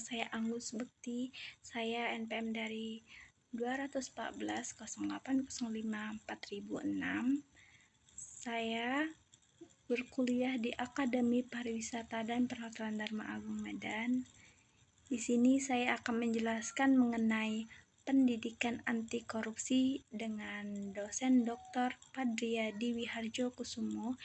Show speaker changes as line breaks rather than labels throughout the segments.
saya Anggus Bekti, saya NPM dari 214 08 05 4006. Saya berkuliah di Akademi Pariwisata dan Perhotelan Dharma Agung Medan. Di sini saya akan menjelaskan mengenai pendidikan anti korupsi dengan dosen Dr. Padriyadi Wiharjo Kusumo,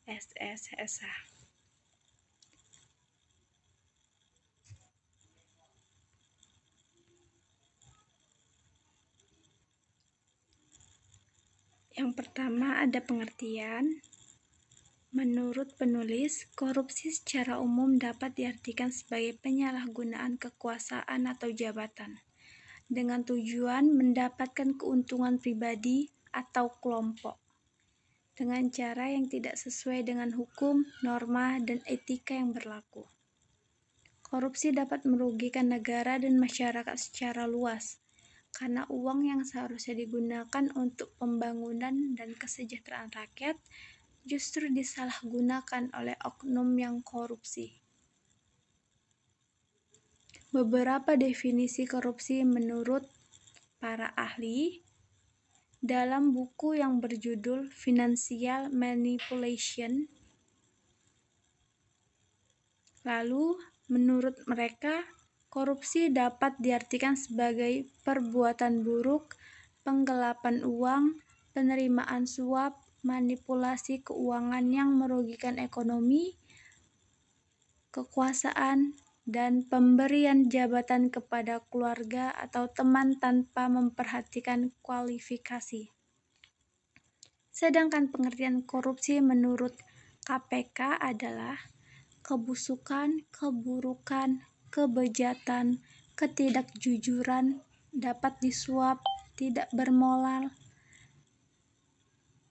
SSSH. Yang pertama ada pengertian. Menurut penulis, korupsi secara umum dapat diartikan sebagai penyalahgunaan kekuasaan atau jabatan dengan tujuan mendapatkan keuntungan pribadi atau kelompok dengan cara yang tidak sesuai dengan hukum, norma, dan etika yang berlaku. Korupsi dapat merugikan negara dan masyarakat secara luas karena uang yang seharusnya digunakan untuk pembangunan dan kesejahteraan rakyat justru disalahgunakan oleh oknum yang korupsi. Beberapa definisi korupsi menurut para ahli dalam buku yang berjudul Financial Manipulation. Lalu, menurut mereka, korupsi dapat diartikan sebagai perbuatan buruk, penggelapan uang, penerimaan suap, manipulasi keuangan yang merugikan ekonomi, kekuasaan, dan pemberian jabatan kepada keluarga atau teman tanpa memperhatikan kualifikasi. Sedangkan pengertian korupsi menurut KPK adalah kebusukan, keburukan, kebejatan, ketidakjujuran, dapat disuap, tidak bermoral,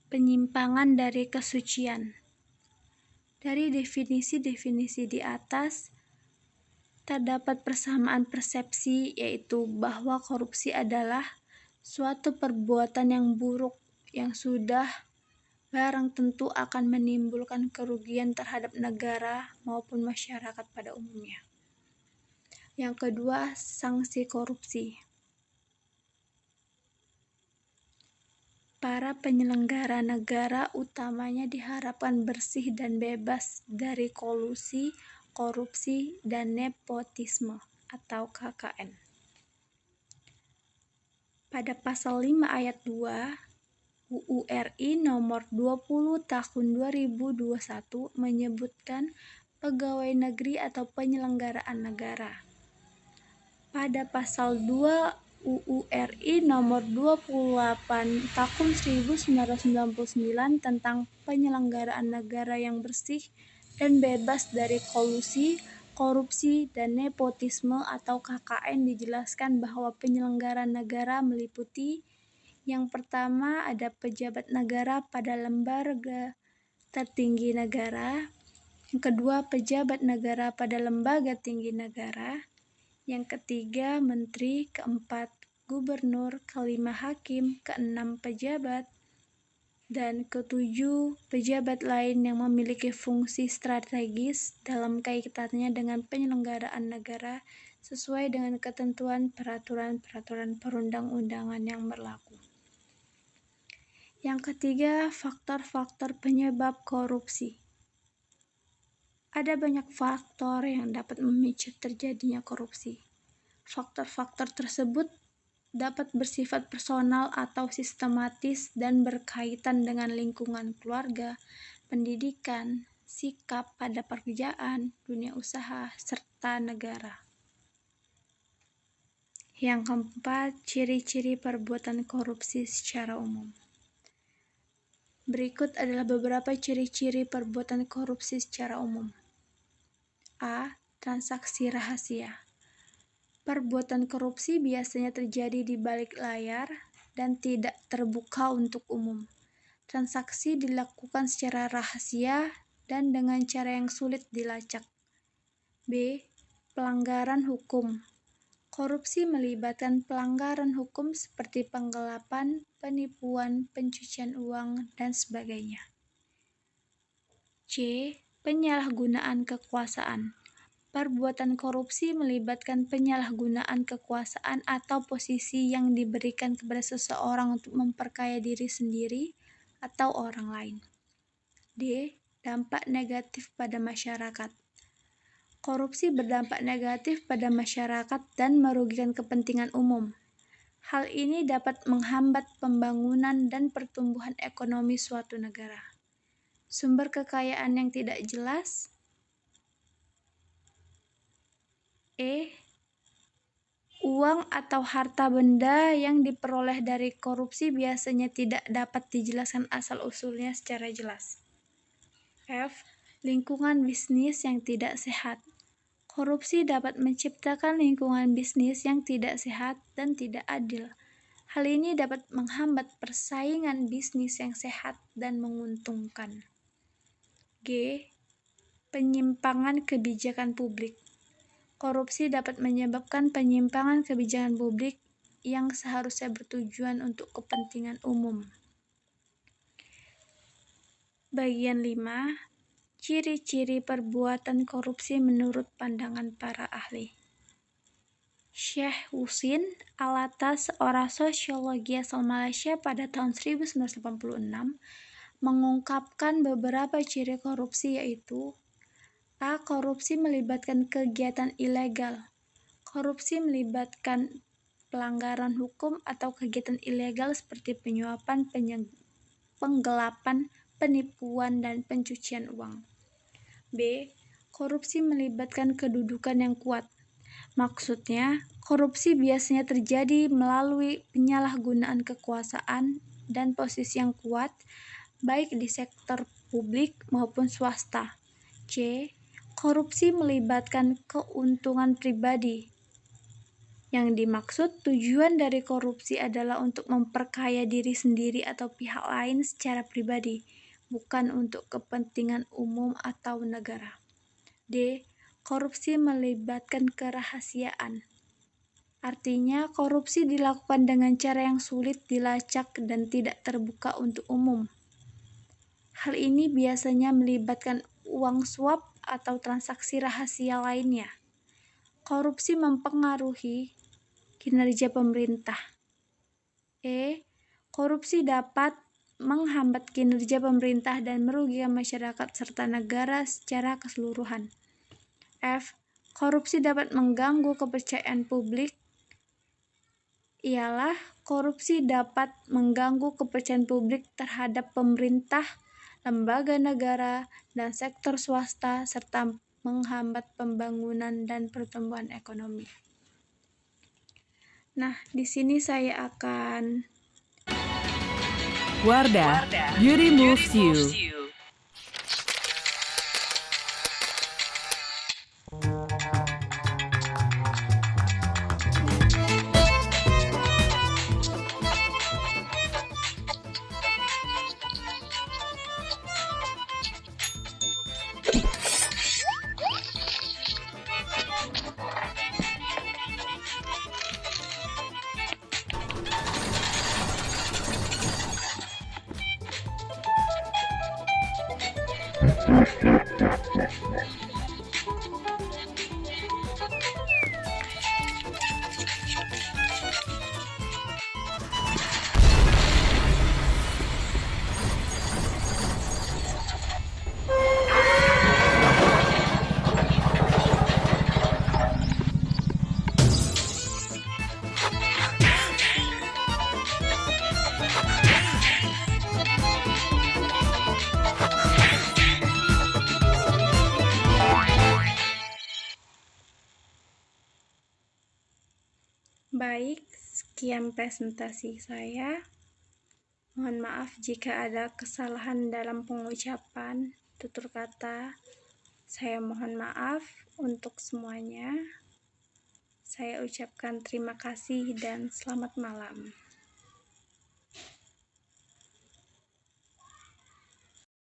penyimpangan dari kesucian. Dari definisi-definisi di atas, terdapat persamaan persepsi, yaitu bahwa korupsi adalah suatu perbuatan yang buruk yang sudah barang tentu akan menimbulkan kerugian terhadap negara maupun masyarakat pada umumnya. Yang kedua, sanksi korupsi. Para penyelenggara negara utamanya diharapkan bersih dan bebas dari kolusi, korupsi, dan nepotisme atau KKN. Pada pasal 5 ayat 2 UU RI nomor 20 tahun 2021 menyebutkan pegawai negeri atau penyelenggaraan negara. Pada pasal 2 UU RI nomor 28 tahun 1999 tentang penyelenggaraan negara yang bersih dan bebas dari kolusi, korupsi, dan nepotisme atau KKN dijelaskan bahwa penyelenggaraan negara meliputi yang pertama ada pejabat negara pada lembaga tertinggi negara, yang kedua pejabat negara pada lembaga tinggi negara, yang ketiga menteri, keempat gubernur, kelima hakim, keenam pejabat, dan ketujuh pejabat lain yang memiliki fungsi strategis dalam kaitannya dengan penyelenggaraan negara sesuai dengan ketentuan peraturan-peraturan perundang-undangan yang berlaku. Yang ketiga, faktor-faktor penyebab korupsi. Ada banyak faktor yang dapat memicu terjadinya korupsi. Faktor-faktor tersebut dapat bersifat personal atau sistematis dan berkaitan dengan lingkungan keluarga, pendidikan, sikap pada pekerjaan, dunia usaha, serta negara. Yang keempat, ciri-ciri perbuatan korupsi secara umum. Berikut adalah beberapa ciri-ciri perbuatan korupsi secara umum. A. Transaksi rahasia. Perbuatan korupsi biasanya terjadi di balik layar dan tidak terbuka untuk umum. Transaksi dilakukan secara rahasia dan dengan cara yang sulit dilacak. B. Pelanggaran hukum. Korupsi melibatkan pelanggaran hukum seperti penggelapan, penipuan, pencucian uang, dan sebagainya. C. Penyalahgunaan kekuasaan. Perbuatan korupsi melibatkan penyalahgunaan kekuasaan atau posisi yang diberikan kepada seseorang untuk memperkaya diri sendiri atau orang lain. D. Dampak negatif pada masyarakat. Korupsi berdampak negatif pada masyarakat dan merugikan kepentingan umum. Hal ini dapat menghambat pembangunan dan pertumbuhan ekonomi suatu negara. Sumber kekayaan yang tidak jelas. Uang atau harta benda yang diperoleh dari korupsi biasanya tidak dapat dijelaskan asal-usulnya secara jelas. F. Lingkungan bisnis yang tidak sehat. Korupsi dapat menciptakan lingkungan bisnis yang tidak sehat dan tidak adil. Hal ini dapat menghambat persaingan bisnis yang sehat dan menguntungkan. G. Penyimpangan kebijakan publik. Korupsi dapat menyebabkan penyimpangan kebijakan publik yang seharusnya bertujuan untuk kepentingan umum. Bagian 5. Ciri-ciri perbuatan korupsi menurut pandangan para ahli. Syekh Husin Alatas, seorang sosiologi asal Malaysia pada tahun 1986, mengungkapkan beberapa ciri korupsi yaitu: A. Korupsi melibatkan kegiatan ilegal. Korupsi melibatkan pelanggaran hukum atau kegiatan ilegal seperti penyuapan, penggelapan, penipuan, dan pencucian uang. B. Korupsi melibatkan kedudukan yang kuat. Maksudnya, korupsi biasanya terjadi melalui penyalahgunaan kekuasaan dan posisi yang kuat, baik di sektor publik maupun swasta. C. Korupsi melibatkan keuntungan pribadi. Yang dimaksud tujuan dari korupsi adalah untuk memperkaya diri sendiri atau pihak lain secara pribadi, bukan untuk kepentingan umum atau negara. D. Korupsi melibatkan kerahasiaan. Artinya, korupsi dilakukan dengan cara yang sulit dilacak dan tidak terbuka untuk umum. Hal ini biasanya melibatkan uang suap atau transaksi rahasia lainnya. Korupsi mempengaruhi kinerja pemerintah. Korupsi dapat menghambat kinerja pemerintah dan merugikan masyarakat serta negara secara keseluruhan. F. Korupsi dapat mengganggu kepercayaan publik. Korupsi dapat mengganggu kepercayaan publik terhadap pemerintah, lembaga negara, dan sektor swasta, serta menghambat pembangunan dan pertumbuhan ekonomi. Nah, di sini saya akan
Wardah, Beauty Moves You.
Baik, sekian presentasi saya. Mohon maaf jika ada kesalahan dalam pengucapan tutur kata. Saya mohon maaf untuk semuanya. Saya ucapkan terima kasih dan selamat malam.